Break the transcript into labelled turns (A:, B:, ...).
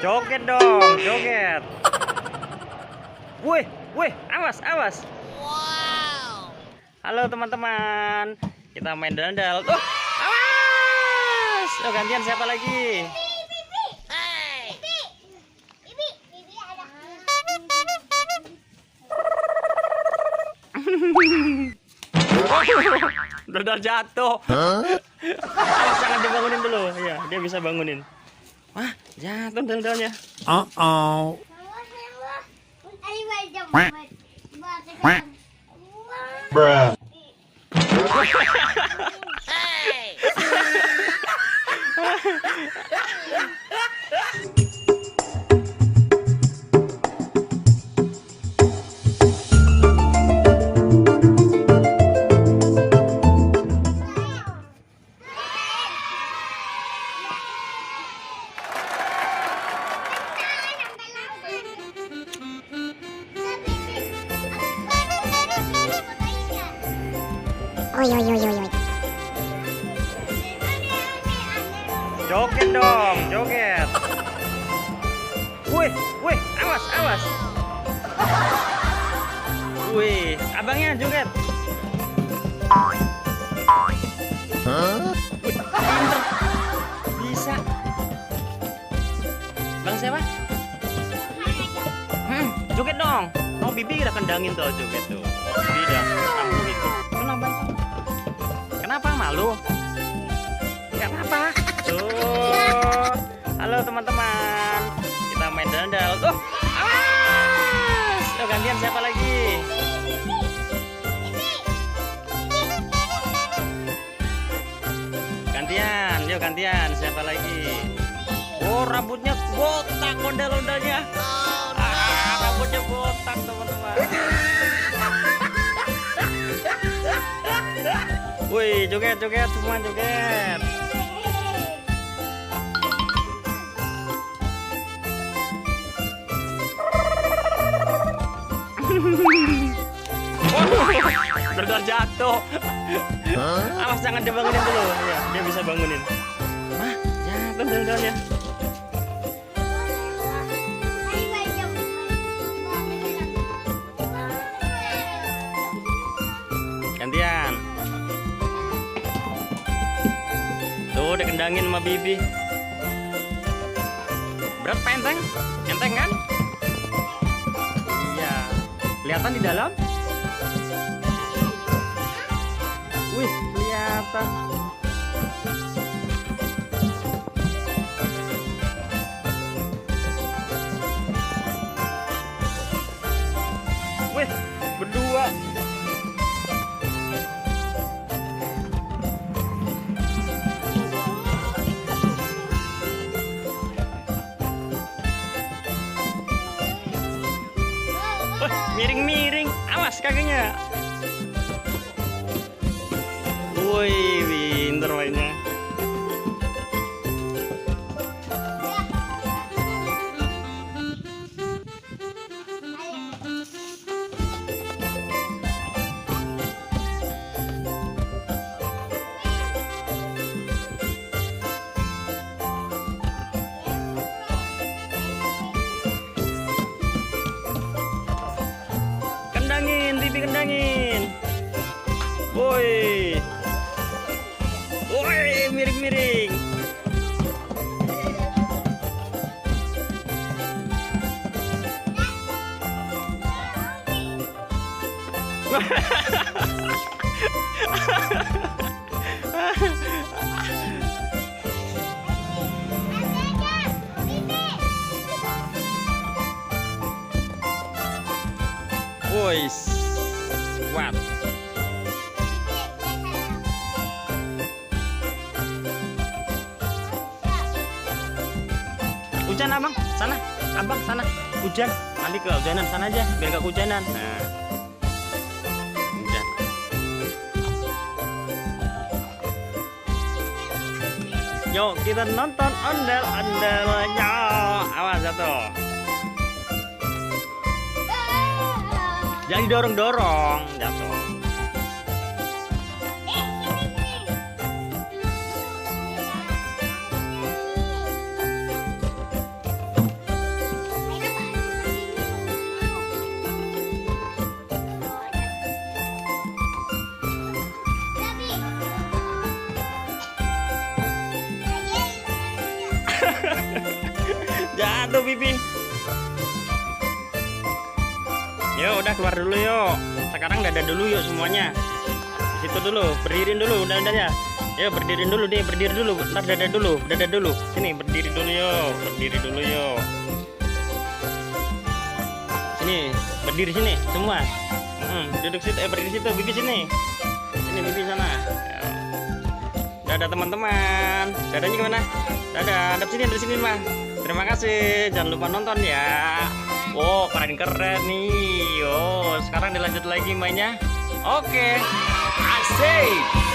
A: Joget dong, joget. Wih, wih, awas, awas.
B: Wow.
A: Halo teman-teman, kita main dandal. Oh, awas. Oh, gantian siapa lagi?
B: Hey.
A: Dandal jatuh. Awas, jangan dibangunin dulu. Iya, dia bisa bangunin. Wah, jatuh dandalnya.
C: Uh-oh. Bruh.
B: Hey.
D: Oi, oi, oi, oi, oi.
A: Joget dong, joget. Wih, wih, awas, awas. Wih, abangnya joget.
C: Huh?
A: Wih, pinter. Bisa. Bang siapa? Joget dong. Oh, Bibi udah kendangin tuh joget tuh. Bibi udah tampung itu. Kenapa? Kenapa malu? Gak apa-apa. Tuh. Halo teman-teman. Kita main dandal. Oh, awas. Oh, gantian siapa lagi? Gantian, yuk gantian. Siapa lagi? Oh, rambutnya botak ondel-ondelnya. Rambutnya botak teman-teman. Wih, joget-joget semua joget. Dandal jatuh. Awas, jangan dibangunin dulu. Ya, dia bisa bangunin. Wah, jatuh dandalnya. Gantian. Tuh, dikendangin sama Bibi. Berat apa enteng? Enteng kan? Iya. Kelihatan di dalam? Wih, kelihatan. Wih, berdua. Miring-miring, awas kakinya. Woi, pinter mainnya. Kendangin, Bibi kendangin. Woi. Woi, miring-miring. Woi, kuat. Hujan abang, sana, abang sana, hujan. Nanti kehujanan sana aja, biar gak kehujanan. Nah, hujan. Yuk kita nonton ondel-ondelnya. Awas jatuh. Jangan didorong-dorong, jatuh. Jatuh Bibi. Yo, udah keluar dulu yuk. Sekarang dadah dulu yuk semuanya. Di situ dulu, berdiriin dulu, udah ya. Yo, berdiri dulu deh, berdiri dulu. Ntar dadah dulu. Sini, berdiri dulu yuk, berdiri dulu yuk. Sini, berdiri sini semua. Duduk situ, berdiri situ, Bibi sini. Sini Bibi sana. Yo. Dadah teman-teman. Dadanya gimana? Dadah, hadap sini, dari sini mah. Terima kasih, jangan lupa nonton ya. Oh, keren-keren nih. Yo, sekarang dilanjut lagi mainnya. Oke. Asik.